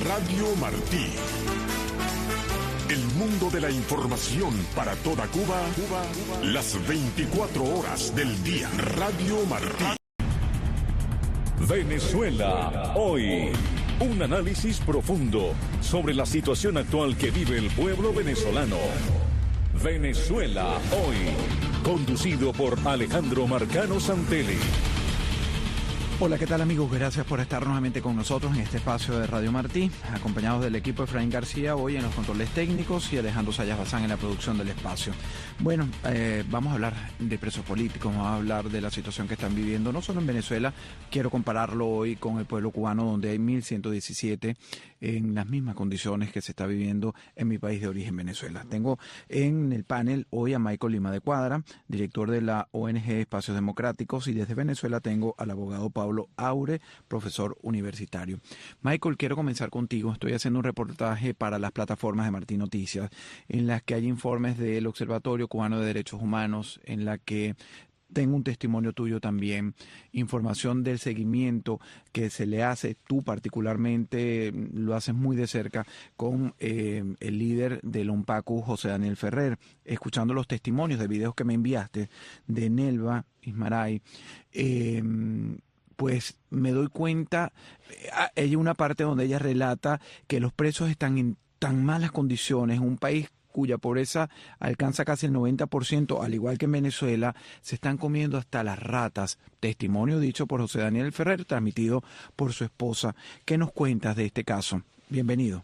Radio Martí. El mundo de la información para toda Cuba, las 24 horas del día. Radio Martí. Venezuela hoy. Un análisis profundo sobre la situación actual que vive el pueblo venezolano. Venezuela hoy. Conducido por Alejandro Marcano Santelli. Hola, ¿qué tal amigos? Gracias por estar nuevamente con nosotros en este espacio de Radio Martí, acompañados del equipo Efraín García hoy en los controles técnicos y Alejandro Sayas Bazán en la producción del espacio. Bueno, vamos a hablar de presos políticos, vamos a hablar de la situación que están viviendo, no solo en Venezuela, quiero compararlo hoy con el pueblo cubano, donde hay 1.117 en las mismas condiciones que se está viviendo en mi país de origen, Venezuela. Tengo en el panel hoy a Michael Lima de Cuadra, director de la ONG Espacios Democráticos, y desde Venezuela tengo al abogado Pablo Aure, profesor universitario. Michael, quiero comenzar contigo. Estoy haciendo un reportaje para las plataformas de Martí Noticias, en las que hay informes del Observatorio Cubano de Derechos Humanos, en la que tengo un testimonio tuyo también, información del seguimiento que se le hace, tú particularmente lo haces muy de cerca con el líder del ONPACU, José Daniel Ferrer, escuchando los testimonios de videos que me enviaste de Nelva Ismaray. Pues me doy cuenta, hay una parte donde ella relata que los presos están en tan malas condiciones, un país cuya pobreza alcanza casi el 90%, al igual que en Venezuela, se están comiendo hasta las ratas. Testimonio dicho por José Daniel Ferrer, transmitido por su esposa. ¿Qué nos cuentas de este caso? Bienvenido.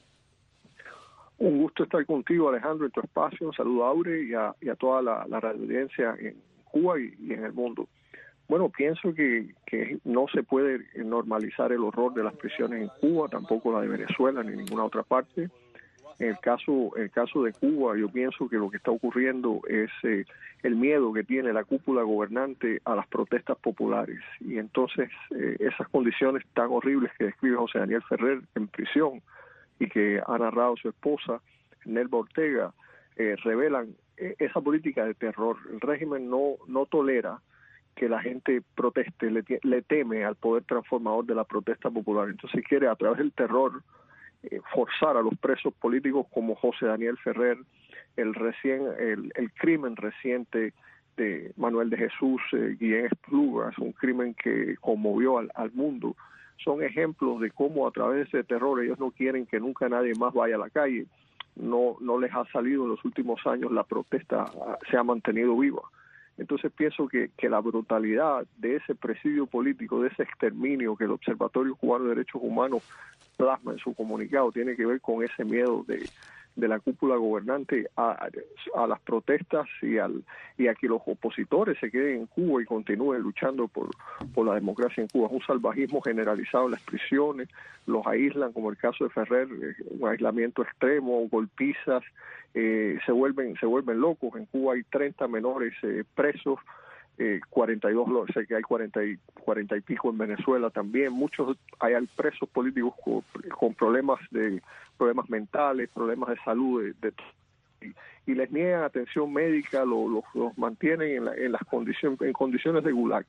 Un gusto estar contigo, Alejandro, en tu espacio. Un saludo a Aure y a toda la audiencia en Cuba y en el mundo. Bueno, pienso que no se puede normalizar el horror de las prisiones en Cuba, tampoco la de Venezuela ni ninguna otra parte. En el caso de Cuba, yo pienso que lo que está ocurriendo es el miedo que tiene la cúpula gobernante a las protestas populares. Y entonces esas condiciones tan horribles que describe José Daniel Ferrer en prisión y que ha narrado su esposa, Nelva Ortega, revelan esa política de terror. El régimen no tolera que la gente proteste, le teme al poder transformador de la protesta popular. Entonces quiere, a través del terror, forzar a los presos políticos como José Daniel Ferrer, el crimen reciente de Manuel de Jesús Guillén Esplugas, un crimen que conmovió al mundo. Son ejemplos de cómo a través de ese terror ellos no quieren que nunca nadie más vaya a la calle. No les ha salido en los últimos años, la protesta se ha mantenido viva. Entonces pienso que la brutalidad de ese presidio político, de ese exterminio que el Observatorio Cubano de Derechos Humanos plasma en su comunicado, tiene que ver con ese miedo de la cúpula gobernante a las protestas y a que los opositores se queden en Cuba y continúen luchando por la democracia en Cuba. Es un salvajismo generalizado en las prisiones, los aíslan, como el caso de Ferrer, un aislamiento extremo, golpizas, se vuelven locos. En Cuba hay 30 menores presos, 42, sé que hay 40 y pico en Venezuela también. Muchos hay presos políticos con problemas mentales, problemas de salud, y les niegan atención médica, los mantienen en condiciones de gulag.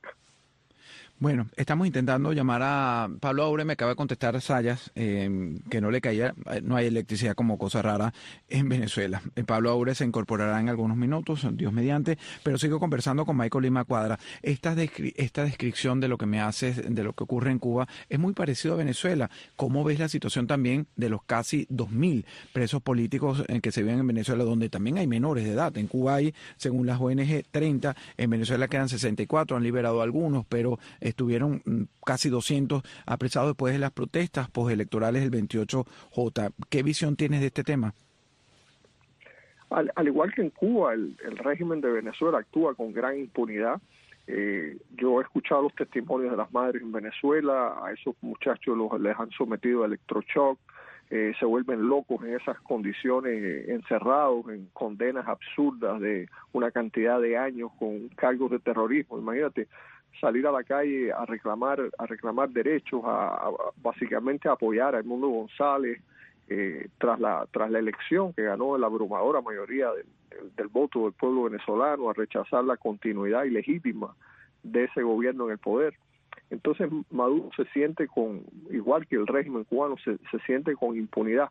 Bueno, estamos intentando llamar a Pablo Aure, me acaba de contestar Sayas, que no le caía, no hay electricidad como cosa rara en Venezuela. Pablo Aure se incorporará en algunos minutos, Dios mediante, pero sigo conversando con Michael Lima Cuadra. Esta descripción de lo que me haces, de lo que ocurre en Cuba, es muy parecido a Venezuela. ¿Cómo ves la situación también de los casi 2.000 presos políticos que se viven en Venezuela, donde también hay menores de edad? En Cuba hay, según las ONG, 30, en Venezuela quedan 64, han liberado algunos, pero estuvieron casi 200 apresados después de las protestas postelectorales del 28J. ¿Qué visión tienes de este tema? Al igual que en Cuba, el régimen de Venezuela actúa con gran impunidad. Yo he escuchado los testimonios de las madres en Venezuela. A esos muchachos les han sometido a electroshock, se vuelven locos en esas condiciones, encerrados en condenas absurdas de una cantidad de años con cargos de terrorismo. Imagínate salir a la calle a reclamar derechos, básicamente a apoyar a Edmundo González tras la elección que ganó la abrumadora mayoría del voto del pueblo venezolano, a rechazar la continuidad ilegítima de ese gobierno en el poder. Entonces Maduro se siente igual que el régimen cubano, se siente con impunidad,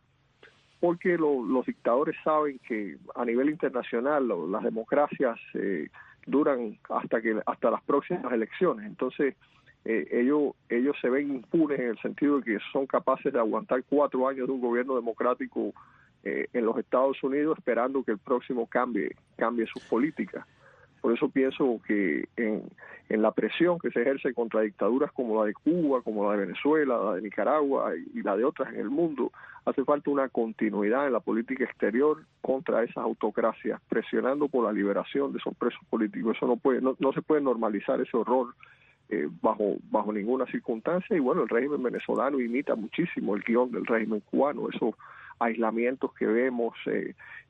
porque los dictadores saben que a nivel internacional las democracias duran hasta las próximas elecciones. Entonces ellos se ven impunes en el sentido de que son capaces de aguantar 4 años de un gobierno democrático en los Estados Unidos, esperando que el próximo cambie sus políticas. Por eso pienso que en la presión que se ejerce contra dictaduras como la de Cuba, como la de Venezuela, la de Nicaragua y la de otras en el mundo, hace falta una continuidad en la política exterior contra esas autocracias, presionando por la liberación de esos presos políticos. Eso no se puede normalizar ese horror bajo ninguna circunstancia. Y bueno, el régimen venezolano imita muchísimo el guión del régimen cubano, esos aislamientos que vemos,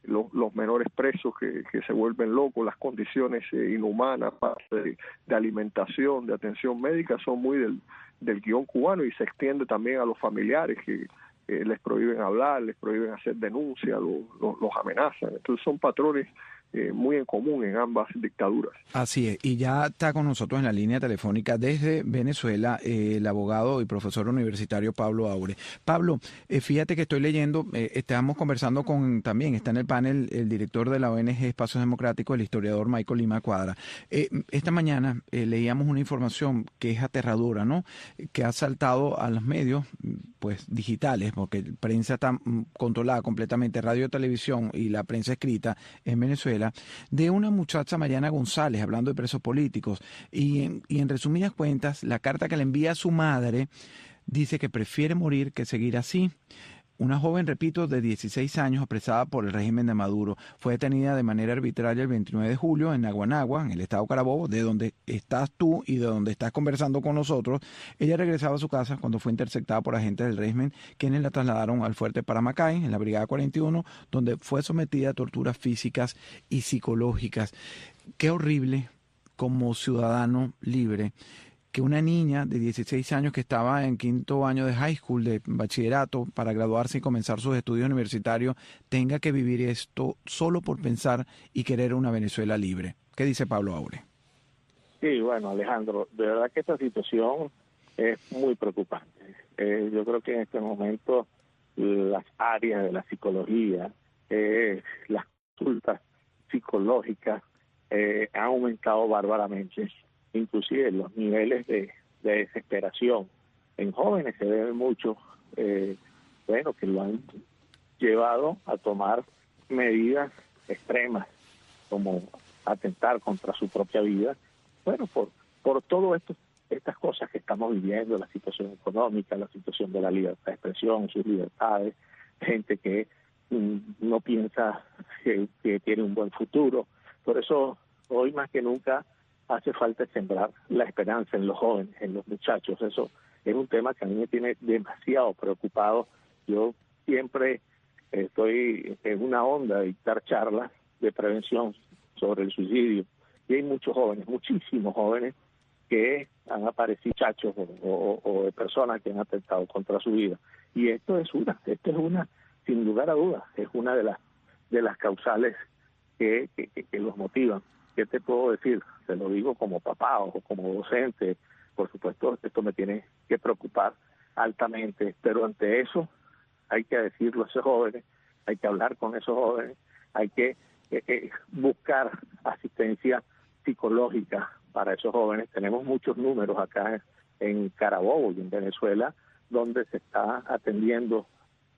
los menores presos que se vuelven locos, las condiciones inhumanas de alimentación, de atención médica, son muy del guión cubano, y se extiende también a los familiares que les prohíben hablar, les prohíben hacer denuncias, los amenazan. Entonces son patrones muy en común en ambas dictaduras. Así es, y ya está con nosotros en la línea telefónica desde Venezuela el abogado y profesor universitario Pablo Aure. Pablo, fíjate que estoy leyendo, estábamos conversando también está en el panel el director de la ONG Espacios Democráticos, el historiador Michael Lima Cuadra. Esta mañana leíamos una información que es aterradora, ¿no? Que ha saltado a los medios pues digitales, porque la prensa está controlada completamente, radio, televisión y la prensa escrita en Venezuela, de una muchacha, Mariana González, hablando de presos políticos, y en resumidas cuentas, la carta que le envía a su madre dice que prefiere morir que seguir así. Una joven, repito, de 16 años, apresada por el régimen de Maduro, fue detenida de manera arbitraria el 29 de julio en Naguanagua, en el estado Carabobo, de donde estás tú y de donde estás conversando con nosotros. Ella regresaba a su casa cuando fue interceptada por agentes del régimen, quienes la trasladaron al fuerte Paramacay, en la Brigada 41, donde fue sometida a torturas físicas y psicológicas. Qué horrible, como ciudadano libre, que una niña de 16 años que estaba en 5º año de high school, de bachillerato, para graduarse y comenzar sus estudios universitarios, tenga que vivir esto solo por pensar y querer una Venezuela libre. ¿Qué dice Pablo Aure? Sí, bueno, Alejandro, de verdad que esta situación es muy preocupante. Yo creo que en este momento las áreas de la psicología, las consultas psicológicas han aumentado bárbaramente. Inclusive los niveles de desesperación en jóvenes se debe mucho, que lo han llevado a tomar medidas extremas, como atentar contra su propia vida, por todo esto, estas cosas que estamos viviendo, la situación económica, la situación de la libertad de expresión, sus libertades, gente que no piensa que tiene un buen futuro. Por eso, hoy más que nunca, hace falta sembrar la esperanza en los jóvenes, en los muchachos. Eso es un tema que a mí me tiene demasiado preocupado. Yo siempre estoy en una onda de dictar charlas de prevención sobre el suicidio. Y hay muchos jóvenes, muchísimos jóvenes, que han aparecido muchachos o de personas que han atentado contra su vida. Y esto es una, sin lugar a dudas, es una de las causales que los motivan. ¿Qué te puedo decir? Te lo digo como papá o como docente. Por supuesto, esto me tiene que preocupar altamente, pero ante eso hay que decirlo a esos jóvenes, hay que hablar con esos jóvenes, hay que buscar asistencia psicológica para esos jóvenes. Tenemos muchos números acá en Carabobo y en Venezuela donde se está atendiendo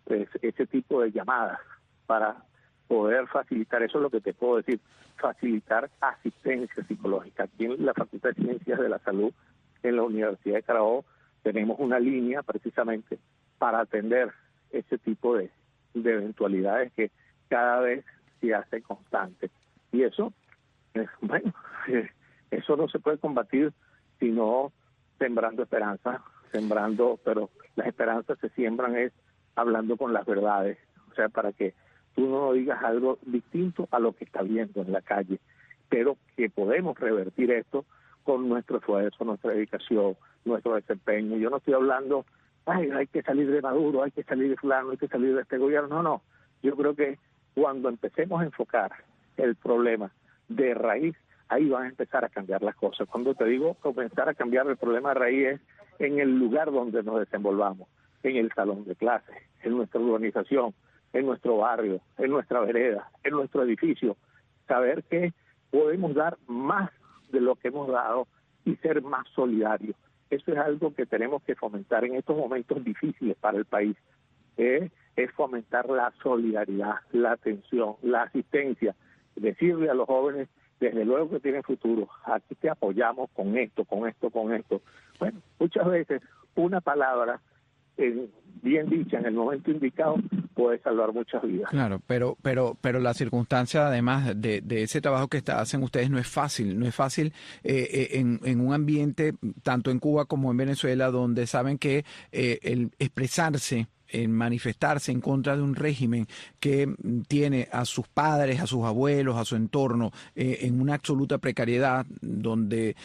ese tipo de llamadas para poder facilitar, eso es lo que te puedo decir, facilitar asistencia psicológica. Aquí en la Facultad de Ciencias de la Salud, en la Universidad de Carabobo, tenemos una línea precisamente para atender ese tipo de eventualidades que cada vez se hace constante. Y eso, eso no se puede combatir sino sembrando esperanza, pero las esperanzas se siembran es hablando con las verdades, o sea, para que tú no digas algo distinto a lo que está viendo en la calle, pero que podemos revertir esto con nuestro esfuerzo, nuestra dedicación, nuestro desempeño. Yo no estoy hablando, hay que salir de Maduro, hay que salir de fulano, hay que salir de este gobierno, no. Yo creo que cuando empecemos a enfocar el problema de raíz, ahí van a empezar a cambiar las cosas. Cuando te digo comenzar a cambiar, el problema de raíz es en el lugar donde nos desenvolvamos, en el salón de clases, en nuestra urbanización, en nuestro barrio, en nuestra vereda, en nuestro edificio. Saber que podemos dar más de lo que hemos dado y ser más solidarios. Eso es algo que tenemos que fomentar en estos momentos difíciles para el país. Es fomentar la solidaridad, la atención, la asistencia, decirle a los jóvenes, desde luego que tienen futuro, aquí te apoyamos con esto, con esto, con esto. Bueno, muchas veces una palabra bien dicha en el momento indicado puede salvar muchas vidas. Claro, pero la circunstancia, además de ese trabajo que hacen ustedes, no es fácil en un ambiente, tanto en Cuba como en Venezuela, donde saben que el expresarse, en manifestarse en contra de un régimen que tiene a sus padres, a sus abuelos, a su entorno en una absoluta precariedad, donde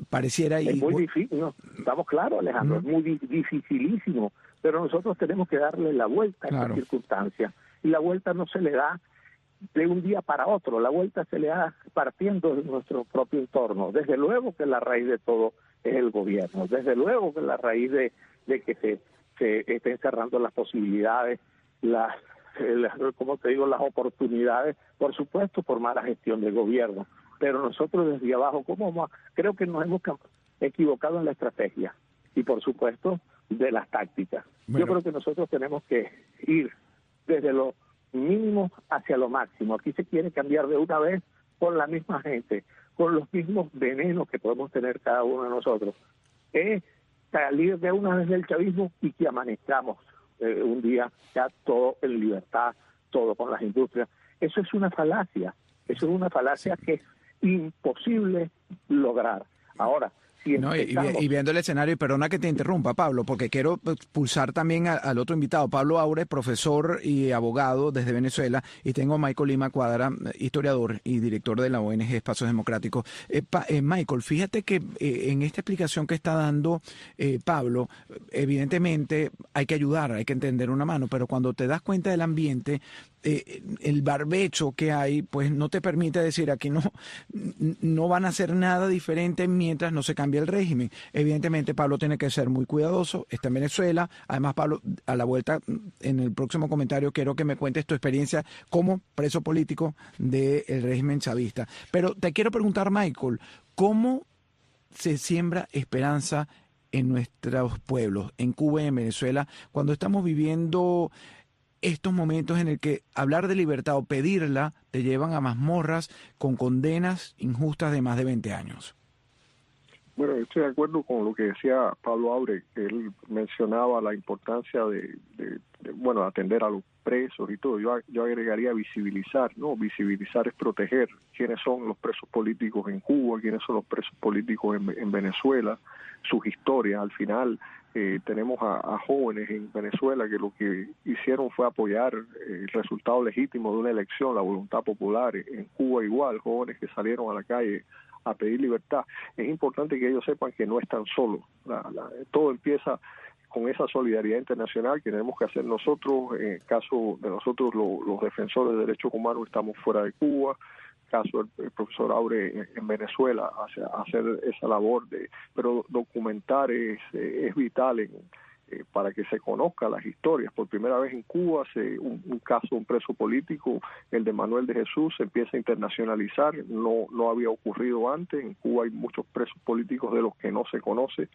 pareciera... Es muy difícil, ¿no? Estamos claros, Alejandro, es muy dificilísimo, pero nosotros tenemos que darle la vuelta a esta circunstancia, y la vuelta no se le da de un día para otro, la vuelta se le da partiendo de nuestro propio entorno. Desde luego que la raíz de todo es el gobierno, desde luego que la raíz de que se estén cerrando las posibilidades, como te digo, las oportunidades, por supuesto por mala gestión del gobierno, pero nosotros desde abajo, creo que nos hemos equivocado en la estrategia y por supuesto de las tácticas. Bueno. Yo creo que nosotros tenemos que ir desde lo mínimo hacia lo máximo. Aquí se quiere cambiar de una vez con la misma gente, con los mismos venenos que podemos tener cada uno de nosotros. Salir de una vez del chavismo y que amanezcamos un día ya todo en libertad, todo con las industrias. Eso es una falacia, que es imposible lograr. Ahora, si empezamos... y viendo el escenario, y perdona que te interrumpa, Pablo, porque quiero pulsar también al otro invitado, Pablo Aure, profesor y abogado desde Venezuela, y tengo a Michael Lima Cuadra, historiador y director de la ONG Espacios Democráticos. Michael, fíjate que en esta explicación que está dando Pablo, evidentemente hay que ayudar, hay que entender una mano, pero cuando te das cuenta del ambiente, el barbecho que hay, pues no te permite decir aquí no van a hacer nada diferente mientras no se cambie el régimen. Evidentemente Pablo tiene que ser muy cuidadoso, está en Venezuela. Además, Pablo, a la vuelta, en el próximo comentario quiero que me cuentes tu experiencia como preso político del régimen chavista. Pero te quiero preguntar, Michael, ¿cómo se siembra esperanza en nuestros pueblos, en Cuba y en Venezuela, cuando estamos viviendo estos momentos en el que hablar de libertad o pedirla te llevan a mazmorras con condenas injustas de más de 20 años? Bueno, estoy de acuerdo con lo que decía Pablo Aure, que él mencionaba la importancia de atender a los presos y todo. Yo agregaría visibilizar, ¿no? Visibilizar es proteger quiénes son los presos políticos en Cuba, quiénes son los presos políticos en Venezuela, sus historias. Al final tenemos a jóvenes en Venezuela que lo que hicieron fue apoyar el resultado legítimo de una elección, la voluntad popular. En Cuba igual, jóvenes que salieron a la calle a pedir libertad. Es importante que ellos sepan que no están solos. Todo empieza con esa solidaridad internacional que tenemos que hacer nosotros. En el caso de nosotros, los defensores de derechos humanos, estamos fuera de Cuba. Caso del profesor Aure en Venezuela, hacer esa labor pero documentar es vital para que se conozcan las historias. Por primera vez en Cuba, un caso, un preso político, el de Manuel de Jesús, se empieza a internacionalizar. No había ocurrido antes. En Cuba hay muchos presos políticos de los que no se conoce.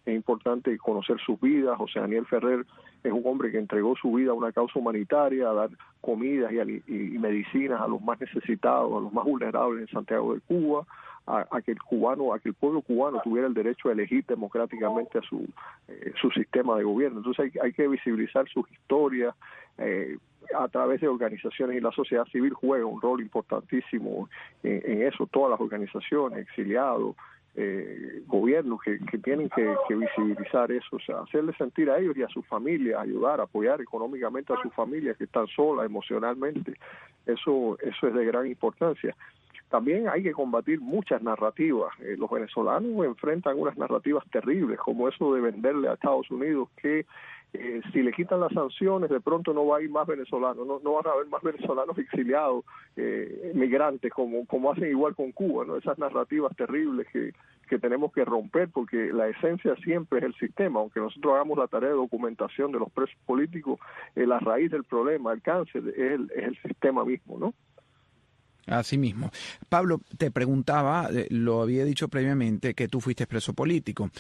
Es importante conocer sus vidas. José Daniel Ferrer es un hombre que entregó su vida a una causa humanitaria, a dar comidas y medicinas a los más necesitados, a los más vulnerables en Santiago de Cuba, a que el pueblo cubano tuviera el derecho a elegir democráticamente a su sistema de gobierno. Entonces hay que visibilizar sus historias a través de organizaciones, y la sociedad civil juega un rol importantísimo en eso. Todas las organizaciones, exiliados, gobiernos que tienen que visibilizar eso, o sea, hacerles sentir a ellos y a sus familias, ayudar, apoyar económicamente a sus familias que están solas emocionalmente. Eso es de gran importancia. También hay que combatir muchas narrativas. Los venezolanos enfrentan unas narrativas terribles, como eso de venderle a Estados Unidos que si le quitan las sanciones, de pronto no va a ir más venezolanos, no van a haber más venezolanos exiliados, migrantes, como hacen igual con Cuba, ¿no? Esas narrativas terribles que tenemos que romper, porque la esencia siempre es el sistema. Aunque nosotros hagamos la tarea de documentación de los presos políticos, la raíz del problema, el cáncer, es el sistema mismo, ¿no? Así mismo. Pablo, te preguntaba, lo había dicho previamente, que tú fuiste preso político.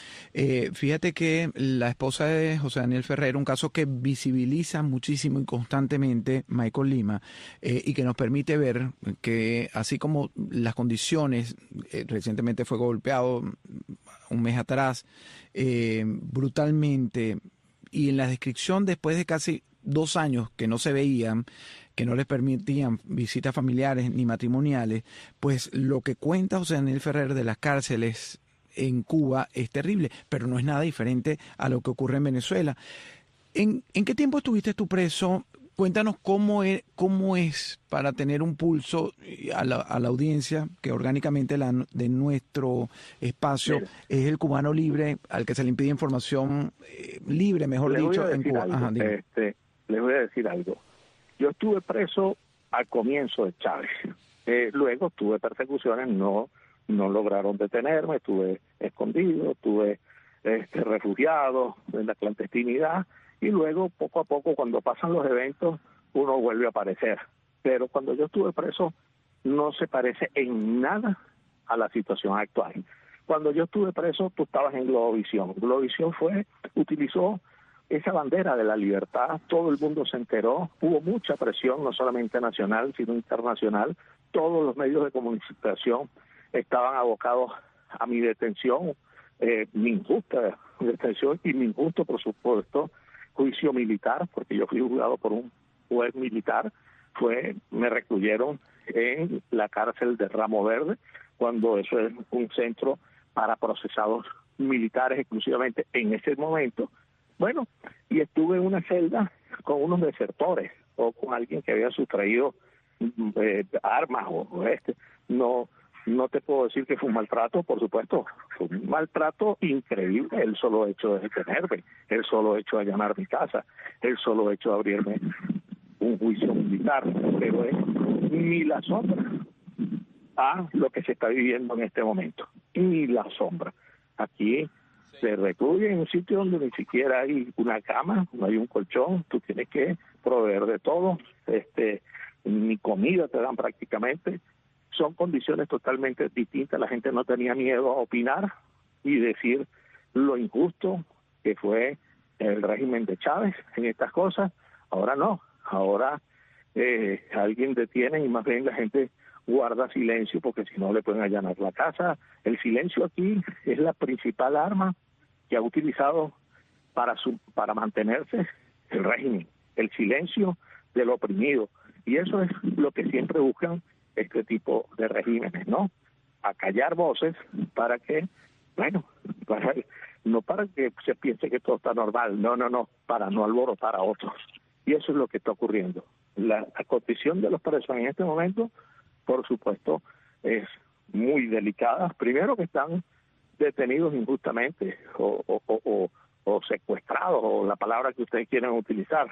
Fíjate que la esposa de José Daniel Ferrer, un caso que visibiliza muchísimo y constantemente Michael Lima, y que nos permite ver que así como las condiciones, recientemente fue golpeado un mes atrás, brutalmente, y en la descripción después de casi 2 años que no se veían, que no les permitían visitas familiares ni matrimoniales, pues lo que cuenta José Daniel Ferrer de las cárceles en Cuba es terrible, pero no es nada diferente a lo que ocurre en Venezuela. ¿En qué tiempo estuviste tú preso? Cuéntanos cómo es para tener un pulso a la audiencia, que orgánicamente de nuestro espacio es el cubano libre, al que se le impide información libre, mejor dicho, en Cuba. Ajá, les voy a decir algo. Yo estuve preso al comienzo de Chávez. Luego tuve persecuciones, no lograron detenerme, estuve escondido, estuve refugiado en la clandestinidad, y luego poco a poco, cuando pasan los eventos, uno vuelve a aparecer. Pero cuando yo estuve preso no se parece en nada a la situación actual. Cuando yo estuve preso, tú estabas en Globovisión. Globovisión utilizó esa bandera de la libertad, todo el mundo se enteró, hubo mucha presión, no solamente nacional, sino internacional. Todos los medios de comunicación estaban abocados a mi detención, mi injusta detención y mi injusto, por supuesto, juicio militar, porque yo fui juzgado por un juez militar. Me recluyeron en la cárcel de Ramo Verde, cuando eso es un centro para procesados militares exclusivamente en ese momento. Bueno, y estuve en una celda con unos desertores o con alguien que había sustraído armas no te puedo decir que fue un maltrato, por supuesto, fue un maltrato increíble, el solo hecho de detenerme, el solo hecho de allanar mi casa, el solo hecho de abrirme un juicio militar, pero es ni la sombra a lo que se está viviendo en este momento, ni la sombra. Aquí se recluye en un sitio donde ni siquiera hay una cama, no hay un colchón, tú tienes que proveer de todo, ni comida te dan prácticamente. Son condiciones totalmente distintas. La gente no tenía miedo a opinar y decir lo injusto que fue el régimen de Chávez en estas cosas. Ahora no, ahora alguien detiene y más bien la gente guarda silencio, porque si no le pueden allanar la casa. El silencio aquí es la principal arma que ha utilizado para mantenerse el régimen, el silencio del oprimido. Y eso es lo que siempre buscan este tipo de regímenes, ¿no? Acallar voces para que, no para que se piense que todo está normal, no, para no alborotar a otros. Y eso es lo que está ocurriendo. La condición de los presos en este momento, por supuesto, es muy delicada. Primero, que están detenidos injustamente o secuestrados, o la palabra que ustedes quieran utilizar,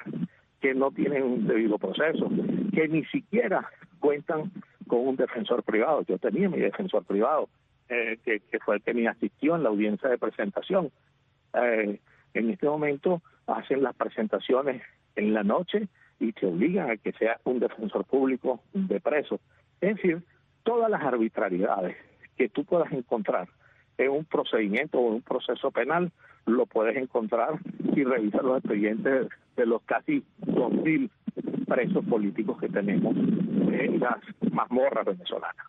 que no tienen un debido proceso, que ni siquiera cuentan con un defensor privado. Yo tenía mi defensor privado, que fue el que me asistió en la audiencia de presentación. En este momento hacen las presentaciones en la noche y te obligan a que sea un defensor público de presos. Es decir, todas las arbitrariedades que tú puedas encontrar en un procedimiento o en un proceso penal, lo puedes encontrar si revisas los expedientes de los casi 2.000 presos políticos que tenemos en las mazmorras venezolanas.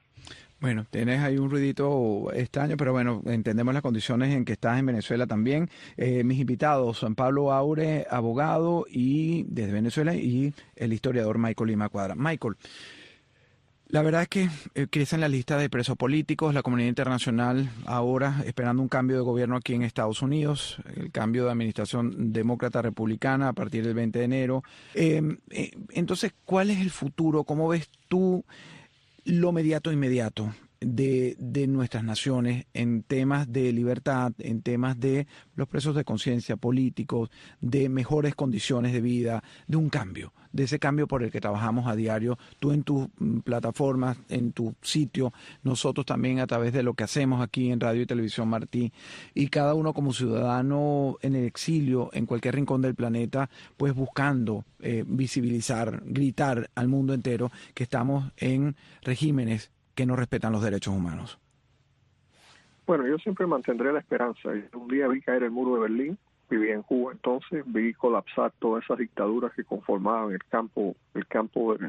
Bueno, tienes ahí un ruidito extraño, pero bueno, entendemos las condiciones en que estás en Venezuela también. Mis invitados son Pablo Aure, abogado y desde Venezuela, y el historiador Michael Lima Cuadra. Michael, la verdad es que crece en la lista de presos políticos, la comunidad internacional ahora esperando un cambio de gobierno aquí en Estados Unidos, el cambio de administración demócrata-republicana a partir del 20 de enero. Entonces, ¿cuál es el futuro? ¿Cómo ves tú lo inmediato? de nuestras naciones en temas de libertad, en temas de los presos de conciencia políticos, de mejores condiciones de vida, de un cambio, de ese cambio por el que trabajamos a diario, tú en tus plataformas, en tu sitio, nosotros también a través de lo que hacemos aquí en Radio y Televisión Martí, y cada uno como ciudadano en el exilio, en cualquier rincón del planeta, pues buscando visibilizar, gritar al mundo entero que estamos en regímenes que no respetan los derechos humanos. Bueno, yo siempre mantendré la esperanza. Un día vi caer el muro de Berlín, viví en Cuba, entonces vi colapsar todas esas dictaduras que conformaban el campo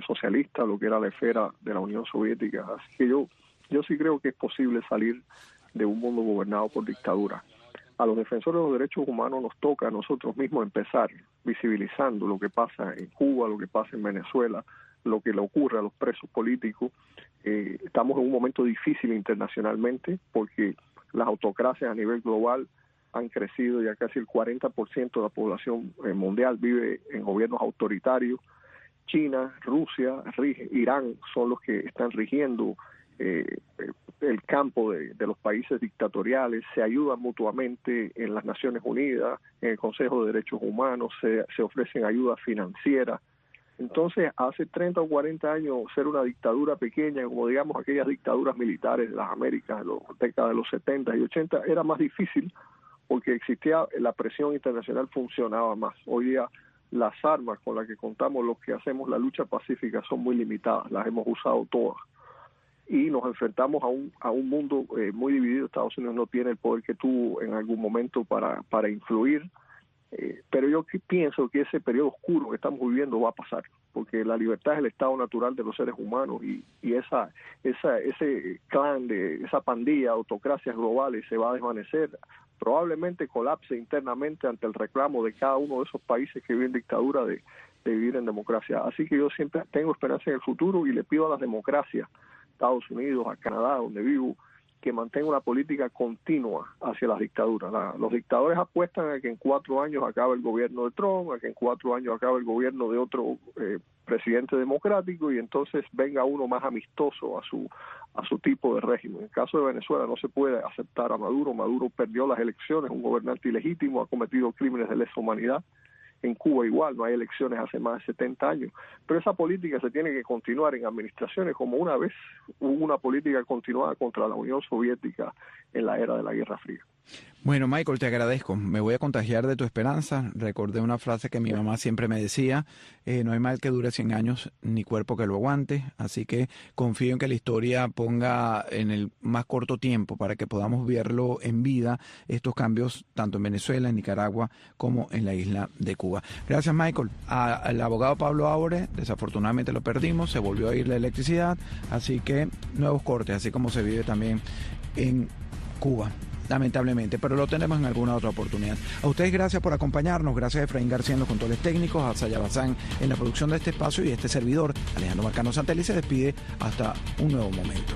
socialista, lo que era la esfera de la Unión Soviética. Así que yo sí creo que es posible salir de un mundo gobernado por dictaduras. A los defensores de los derechos humanos nos toca a nosotros mismos empezar visibilizando lo que pasa en Cuba, lo que pasa en Venezuela, lo que le ocurre a los presos políticos. Estamos en un momento difícil internacionalmente porque las autocracias a nivel global han crecido, ya casi el 40% de la población mundial vive en gobiernos autoritarios. China, Rusia, Irán son los que están rigiendo el campo de los países dictatoriales. Se ayudan mutuamente en las Naciones Unidas, en el Consejo de Derechos Humanos, se ofrecen ayudas financieras. Entonces, hace 30 o 40 años, ser una dictadura pequeña, como digamos aquellas dictaduras militares de las Américas, en las décadas de los 70 y 80, era más difícil porque existía la presión internacional, funcionaba más. Hoy día las armas con las que contamos los que hacemos la lucha pacífica son muy limitadas, las hemos usado todas. Y nos enfrentamos a un mundo muy dividido. Estados Unidos no tiene el poder que tuvo en algún momento para influir. Pero yo pienso que ese periodo oscuro que estamos viviendo va a pasar, porque la libertad es el estado natural de los seres humanos y ese clan, esa pandilla, autocracias globales se va a desvanecer. Probablemente colapse internamente ante el reclamo de cada uno de esos países que viven dictadura de vivir en democracia. Así que yo siempre tengo esperanza en el futuro y le pido a las democracias, Estados Unidos, a Canadá, donde vivo, que mantenga una política continua hacia las dictaduras. Los dictadores apuestan a que en 4 años acabe el gobierno de Trump, a que en 4 años acabe el gobierno de otro presidente democrático y entonces venga uno más amistoso a su tipo de régimen. En el caso de Venezuela no se puede aceptar a Maduro. Maduro perdió las elecciones, un gobernante ilegítimo, ha cometido crímenes de lesa humanidad. En Cuba igual, no hay elecciones hace más de 70 años. Pero esa política se tiene que continuar en administraciones, como una vez hubo una política continuada contra la Unión Soviética en la era de la Guerra Fría. Bueno, Michael, te agradezco. Me voy a contagiar de tu esperanza. Recordé una frase que mi mamá siempre me decía, no hay mal que dure 100 años, ni cuerpo que lo aguante. Así que confío en que la historia ponga en el más corto tiempo para que podamos verlo en vida, estos cambios tanto en Venezuela, en Nicaragua, como en la isla de Cuba. Gracias, Michael. Al abogado Pablo Aure, desafortunadamente lo perdimos, se volvió a ir la electricidad, así que nuevos cortes, así como se vive también en Cuba, lamentablemente, pero lo tenemos en alguna otra oportunidad. A ustedes gracias por acompañarnos, gracias a Efraín García en los controles técnicos, a Saya Bazán en la producción de este espacio y este servidor, Alejandro Marcano Santelli, se despide hasta un nuevo momento.